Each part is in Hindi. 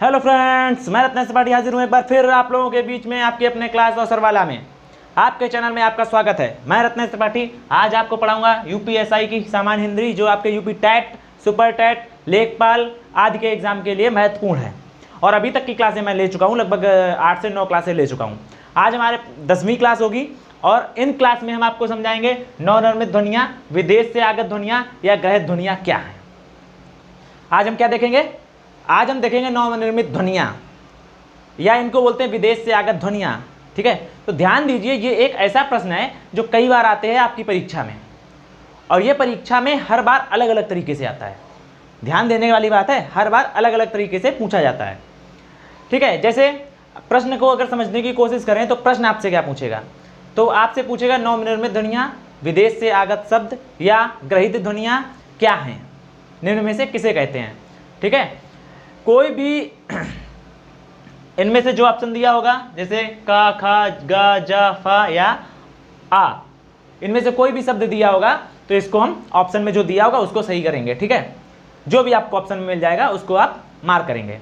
हेलो फ्रेंड्स, मैं रत्न त्रिपाठी हाजिर हूँ एक बार फिर आप लोगों के बीच में आपके अपने क्लास और सरवाला में आपके चैनल में आपका स्वागत है। मैं रत्न त्रिपाठी आज आपको पढ़ाऊंगा यूपीएसआई की सामान्य हिंदी, जो आपके यूपी टैट, सुपर टैट, लेखपाल आदि के एग्जाम के लिए महत्वपूर्ण है। और अभी तक की क्लासें मैं ले चुका हूँ, लगभग 8 से 9 क्लासें ले चुका हूँ। आज हमारे 10वीं क्लास होगी और इन क्लास में हम आपको समझाएंगे नवनिर्मित ध्वनियाँ, विदेश से आगत ध्वनियाँ या ग्रहित ध्वनियाँ क्या हैं। आज हम क्या देखेंगे? आज हम देखेंगे नवनिर्मित ध्वनियाँ, या इनको बोलते हैं विदेश से आगत ध्वनियाँ। ठीक है, तो ध्यान दीजिए, ये एक ऐसा प्रश्न है जो कई बार आते हैं आपकी परीक्षा में, और ये परीक्षा में हर बार अलग अलग तरीके से आता है। ध्यान देने वाली बात है, हर बार अलग अलग तरीके से पूछा जाता है। ठीक है, जैसे प्रश्न को अगर समझने की कोशिश करें तो प्रश्न आपसे क्या पूछेगा? तो आपसे पूछेगा नवनिर्मित ध्वनियाँ, विदेश से आगत शब्द या ग्रहित ध्वनियाँ क्या हैं, निम्न में से किसे कहते हैं। ठीक है, कोई भी इनमें से जो ऑप्शन दिया होगा, जैसे का, खा, गा, जा, फा या आ, इनमें से कोई भी शब्द दिया होगा तो इसको हम ऑप्शन में जो दिया होगा उसको सही करेंगे। ठीक है, जो भी आपको ऑप्शन में मिल जाएगा उसको आप मार्क करेंगे।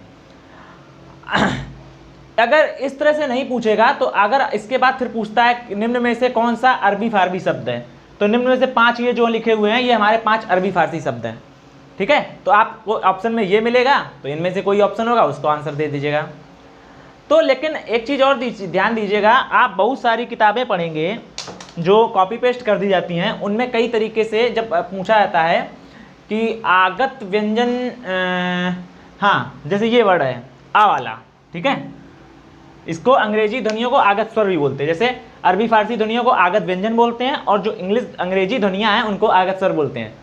अगर इस तरह से नहीं पूछेगा तो अगर इसके बाद फिर पूछता है निम्न में से कौन सा अरबी फारसी शब्द है, तो निम्न में से 5 ये जो लिखे हुए हैं ये हमारे 5 अरबी फारसी शब्द हैं। ठीक है, तो आपको ऑप्शन में ये मिलेगा तो इनमें से कोई ऑप्शन होगा उसको आंसर दे दीजिएगा। तो लेकिन एक चीज़ और ध्यान दीजिएगा, आप बहुत सारी किताबें पढ़ेंगे जो कॉपी पेस्ट कर दी जाती हैं, उनमें कई तरीके से जब पूछा जाता है कि आगत व्यंजन, हाँ जैसे ये वर्ड है आ वाला, ठीक है, इसको अंग्रेजी ध्वनियों को आगत स्वर भी बोलते हैं। जैसे अरबी फारसी ध्वनियों को आगत व्यंजन बोलते हैं और जो अंग्रेजी ध्वनियाँ हैं उनको आगत स्वर बोलते हैं।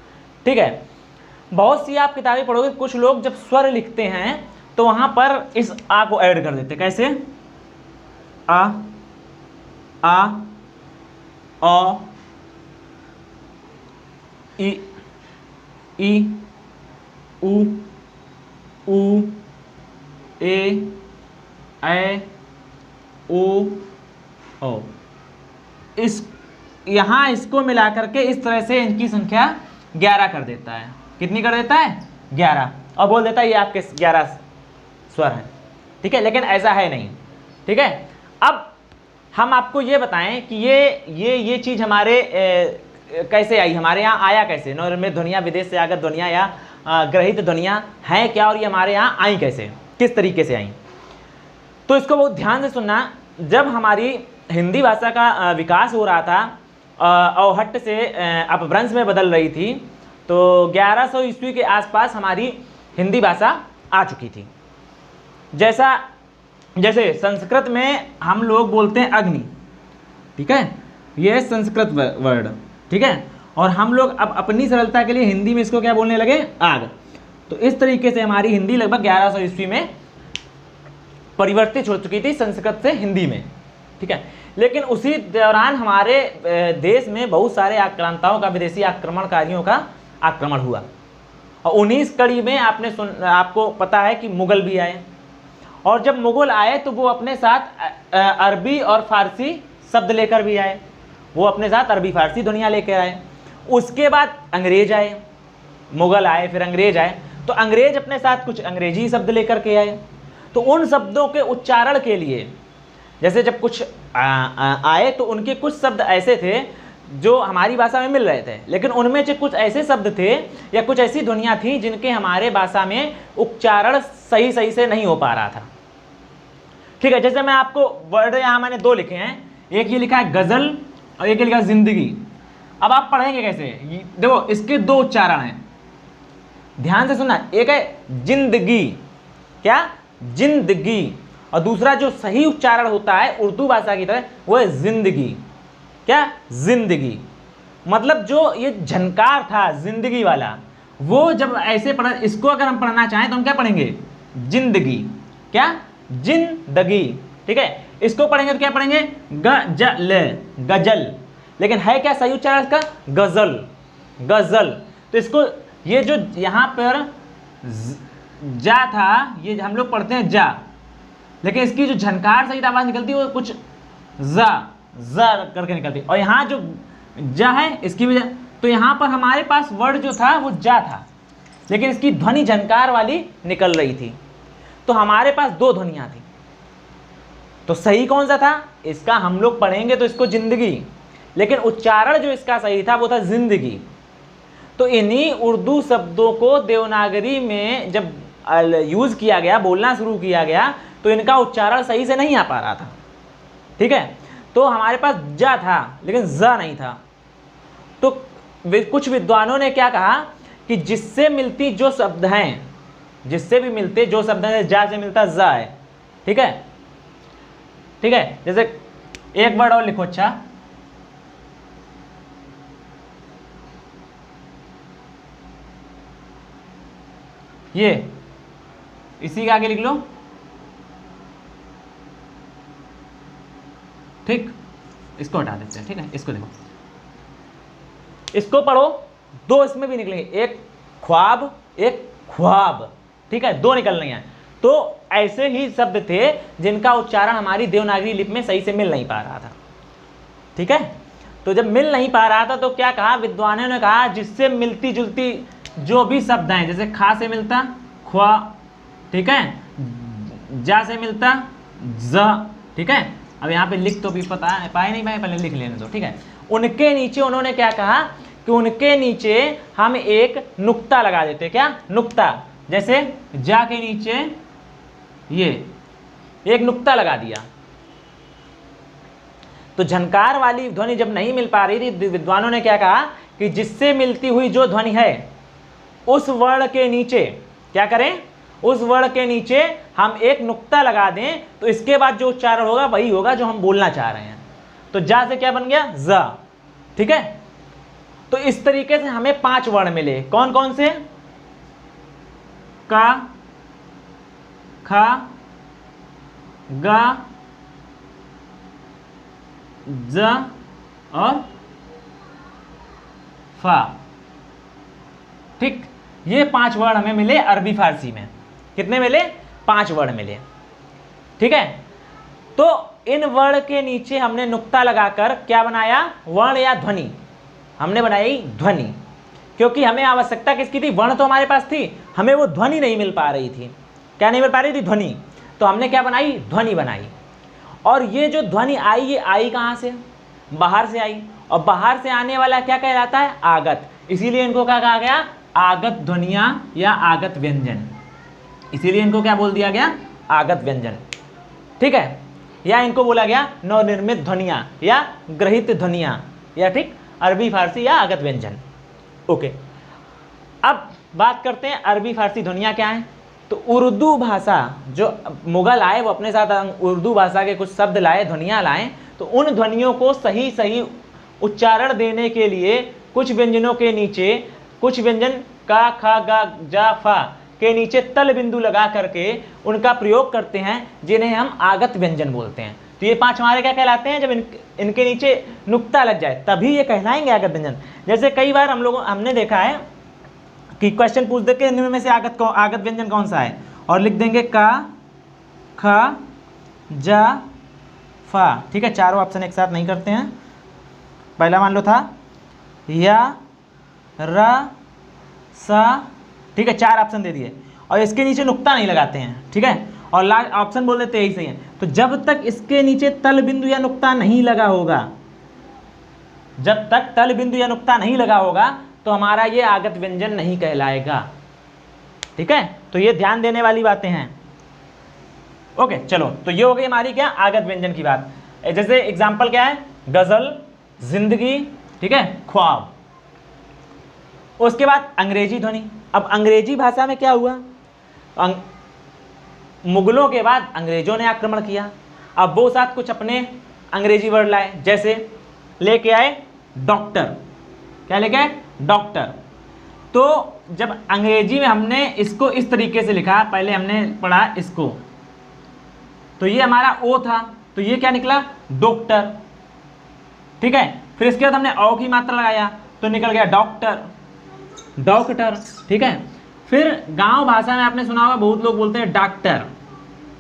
ठीक है, बहुत सी आप किताबें पढ़ोगे, कुछ लोग जब स्वर लिखते हैं तो वहाँ पर इस आ को ऐड कर देते हैं। कैसे? आ, औ, ई, उ, ए, ओ, इस यहाँ इसको मिला करके इस तरह से इनकी संख्या 11 कर देता है। कितनी कर देता है? 11, और बोल देता है ये आपके 11 स्वर हैं। ठीक है, लेकिन ऐसा है नहीं। ठीक है, अब हम आपको ये बताएं कि ये चीज़ हमारे कैसे आई, हमारे यहाँ आया कैसे? नवनिर्मित ध्वनियाँ, विदेश से आगत ध्वनियाँ या ग्रहित ध्वनियाँ हैं क्या, और ये हमारे यहाँ आई कैसे, किस तरीके से आई? तो इसको बहुत ध्यान से सुनना। जब हमारी हिंदी भाषा का विकास हो रहा था, अवहट्ट से अपभ्रंश में बदल रही थी, तो 1100 ईस्वी के आसपास हमारी हिंदी भाषा आ चुकी थी। जैसे संस्कृत में हम लोग बोलते हैं अग्नि, ठीक है, ये है संस्कृत वर्ड। ठीक है, और हम लोग अब अपनी सरलता के लिए हिंदी में इसको क्या बोलने लगे? आग। तो इस तरीके से हमारी हिंदी लगभग 1100 ईस्वी में परिवर्तित हो चुकी थी संस्कृत से हिंदी में। ठीक है, लेकिन उसी दौरान हमारे देश में बहुत सारे आक्रांताओं का, विदेशी आक्रमणकारियों का आक्रमण हुआ, और 19 कड़ी में आपको पता है कि मुगल भी आए, और जब मुगल आए तो वो अपने साथ अरबी और फारसी शब्द लेकर भी आए, वो अपने साथ अरबी फारसी ध्वनियाँ लेकर आए। उसके बाद अंग्रेज आए, मुगल आए फिर अंग्रेज आए, तो अंग्रेज अपने साथ कुछ अंग्रेजी शब्द लेकर के आए। तो उन शब्दों के उच्चारण के लिए, जैसे जब कुछ आए तो उनके कुछ शब्द ऐसे थे जो हमारी भाषा में मिल रहे थे, लेकिन उनमें से कुछ ऐसे शब्द थे या कुछ ऐसी ध्वनियाँ थी जिनके हमारे भाषा में उच्चारण सही से नहीं हो पा रहा था। ठीक है, जैसे मैं आपको वर्ड यहाँ मैंने 2 लिखे हैं, एक ये लिखा है गज़ल और एक ये लिखा है जिंदगी। अब आप पढ़ेंगे कैसे? देखो इसके 2 उच्चारण हैं, ध्यान से सुनना। एक है जिंदगी, क्या? जिंदगी, और दूसरा जो सही उच्चारण होता है उर्दू भाषा की तरह वो है जिंदगी। क्या? जिंदगी। मतलब जो ये झनकार था जिंदगी वाला, वो जब ऐसे पढ़ा, इसको अगर हम पढ़ना चाहें तो हम क्या पढ़ेंगे? जिंदगी। क्या? जिंदगी। ठीक है, इसको पढ़ेंगे तो क्या पढ़ेंगे? गजल, गजल। लेकिन है क्या सही उच्चारण इसका? गजल, गजल। तो इसको, ये जो यहाँ पर जा था, ये हम लोग पढ़ते हैं जा, लेकिन इसकी जो झनकार सहित आवाज निकलती है वो कुछ जा करके निकलती है। और यहाँ जो जा है इसकी वजह, तो यहाँ पर हमारे पास वर्ड जो था वो जा था, लेकिन इसकी ध्वनि झनकार वाली निकल रही थी। तो हमारे पास दो ध्वनियां थी। तो सही कौन सा था इसका हम लोग पढ़ेंगे तो इसको जिंदगी, लेकिन उच्चारण जो इसका सही था वो था जिंदगी। तो इन्हीं उर्दू शब्दों को देवनागरी में जब यूज किया गया, बोलना शुरू किया गया, तो इनका उच्चारण सही से नहीं आ पा रहा था। ठीक है, तो हमारे पास जा था लेकिन ज नहीं था। तो कुछ विद्वानों ने क्या कहा कि जिससे मिलती जो शब्द हैं, जिससे भी मिलते जो शब्द हैं, जा से मिलता जा है। ठीक है, ठीक है, जैसे एक वर्ड और लिखो। अच्छा, ये इसी के आगे लिख लो। ठीक, इसको हटा देते हैं। ठीक है, इसको देखो, इसको पढ़ो, दो इसमें भी निकलेंगे, एक ख्वाब एक ख्वाब। ठीक है, दो निकल रही हैं। तो ऐसे ही शब्द थे जिनका उच्चारण हमारी देवनागरी लिपि में सही से मिल नहीं पा रहा था। ठीक है, तो जब मिल नहीं पा रहा था तो क्या कहा विद्वानों ने, कहा जिससे मिलती जुलती जो भी शब्द हैं, जैसे खा से मिलता ख्वा, ठीक है, जा से मिलता ज। ठीक है, अब यहाँ पे लिख तो भी पता पाए नहीं पाए, पहले लिख लेने दो। ठीक है, उनके नीचे उन्होंने क्या कहा कि उनके नीचे हम एक नुक्ता लगा देते। क्या नुक्ता? जैसे जा के नीचे ये एक नुक्ता लगा दिया। तो झनकार वाली ध्वनि जब नहीं मिल पा रही थी, विद्वानों ने क्या कहा कि जिससे मिलती हुई जो ध्वनि है उस वर्ण के नीचे क्या करें, उस वर्ण के नीचे हम एक नुक्ता लगा दें, तो इसके बाद जो उच्चारण होगा वही होगा जो हम बोलना चाह रहे हैं। तो जा से क्या बन गया ज। ठीक है, तो इस तरीके से हमें 5 वर्ण मिले। कौन कौन से? का, खा, गा, ज और फा। ठीक, ये 5 वर्ण हमें मिले अरबी फारसी में। कितने मिले? 5 वर्ण मिले। ठीक है, तो इन वर्ण के नीचे हमने नुक्ता लगाकर क्या बनाया? वर्ण या ध्वनि। हमने बनाई ध्वनि, क्योंकि हमें आवश्यकता किसकी थी? वर्ण तो हमारे पास थी, हमें वो ध्वनि नहीं मिल पा रही थी। क्या नहीं मिल पा रही थी? ध्वनि। तो हमने क्या बनाई? ध्वनि बनाई। और ये जो ध्वनि आई, ये आई कहाँ से? बाहर से आई। और बाहर से आने वाला क्या कहलाता है? आगत। इसीलिए इनको क्या कहा गया? आगत ध्वनियां या आगत व्यंजन। इसीलिए इनको क्या बोल दिया गया? आगत व्यंजन। ठीक है, या इनको बोला गया नवनिर्मित ध्वनियां या ग्रहित ध्वनियां, या ठीक अरबी फारसी या आगत व्यंजन। ओके, अब बात करते हैं अरबी फारसी ध्वनियां क्या हैं। तो उर्दू भाषा, जो मुगल आए वो अपने साथ उर्दू भाषा के कुछ शब्द लाए, ध्वनियां लाए। तो उन ध्वनियों को सही सही उच्चारण देने के लिए कुछ व्यंजनों के नीचे, कुछ व्यंजन का, खा, गा, जा, फा के नीचे तल बिंदु लगा करके उनका प्रयोग करते हैं, जिन्हें हम आगत व्यंजन बोलते हैं। तो ये 5 हमारे क्या कहलाते हैं? जब इनके नीचे नुक्ता लग जाए तभी ये कहलाएंगे आगत व्यंजन। जैसे कई बार हमने देखा है कि क्वेश्चन पूछ दे के इनमें से आगत व्यंजन कौन सा है, और लिख देंगे का, खा, जा, फा। ठीक है, चारों ऑप्शन एक साथ नहीं करते हैं। पहला मान लो था या, रा, सा। ठीक है, 4 ऑप्शन दे दिए और इसके नीचे नुक्ता नहीं लगाते हैं। ठीक है, और लास्ट ऑप्शन बोल देते यही सही है। तो जब तक इसके नीचे तल बिंदु या नुक्ता नहीं लगा होगा, जब तक तल बिंदु या नुक्ता नहीं लगा होगा तो हमारा ये आगत व्यंजन नहीं कहलाएगा। ठीक है, तो ये ध्यान देने वाली बातें हैं। ओके, चलो, तो ये हो गई हमारी क्या? आगत व्यंजन की बात। जैसे एग्जाम्पल क्या है? गजल, जिंदगी, ठीक है, ख्वाब। उसके बाद अंग्रेजी ध्वनि। अब अंग्रेजी भाषा में क्या हुआ? मुगलों के बाद अंग्रेजों ने आक्रमण किया। अब वो साथ कुछ अपने अंग्रेजी वर्ड लाए, जैसे लेके आए डॉक्टर। क्या लेके आए? डॉक्टर। तो जब अंग्रेजी में हमने इसको इस तरीके से लिखा, पहले हमने पढ़ा इसको, तो ये हमारा ओ था, तो ये क्या निकला? डॉक्टर। ठीक है, फिर इसके बाद हमने औ की मात्रा लगाया तो निकल गया डॉक्टर, डॉक्टर। ठीक है, फिर गांव भाषा में आपने सुना होगा, बहुत लोग बोलते हैं डॉक्टर।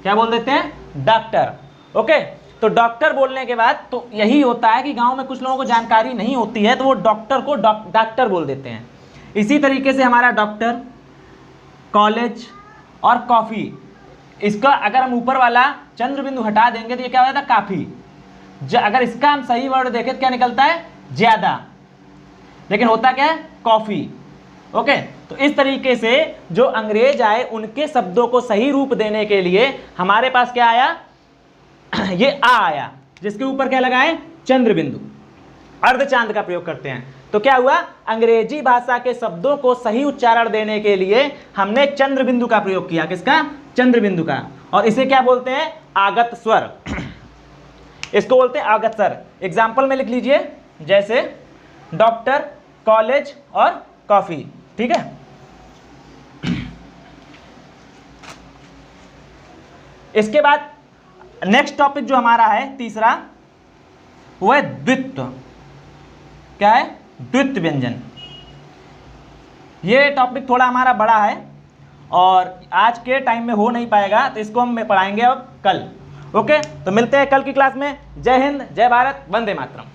क्या बोल देते हैं? डॉक्टर। ओके, तो डॉक्टर बोलने के बाद तो यही होता है कि गांव में कुछ लोगों को जानकारी नहीं होती है तो वो डॉक्टर को डॉक्टर बोल देते हैं। इसी तरीके से हमारा डॉक्टर, कॉलेज और कॉफ़ी, इसका अगर हम ऊपर वाला चंद्र बिंदु हटा देंगे तो ये क्या हो जाता, काफी। अगर इसका हम सही वर्ड देखें तो क्या निकलता है, ज्यादा, लेकिन होता क्या है, कॉफी। ओके, तो इस तरीके से जो अंग्रेज आए उनके शब्दों को सही रूप देने के लिए हमारे पास क्या आया, ये आ आया, जिसके ऊपर क्या लगा है, चंद्र बिंदु, अर्धचांद का प्रयोग करते हैं। तो क्या हुआ, अंग्रेजी भाषा के शब्दों को सही उच्चारण देने के लिए हमने चंद्र बिंदु का प्रयोग किया। किसका, चंद्र बिंदु का। और इसे क्या बोलते हैं, आगत स्वर। इसको बोलते हैं आगत स्वर। एग्जाम्पल में लिख लीजिए, जैसे डॉक्टर, कॉलेज और कॉफी। ठीक है, इसके बाद नेक्स्ट टॉपिक जो हमारा है तीसरा, वो है द्वित्व। क्या है, द्वित्व व्यंजन। ये टॉपिक थोड़ा हमारा बड़ा है और आज के टाइम में हो नहीं पाएगा, तो इसको हम पढ़ाएंगे अब कल। ओके, तो मिलते हैं कल की क्लास में। जय हिंद, जय भारत, वंदे मातरम।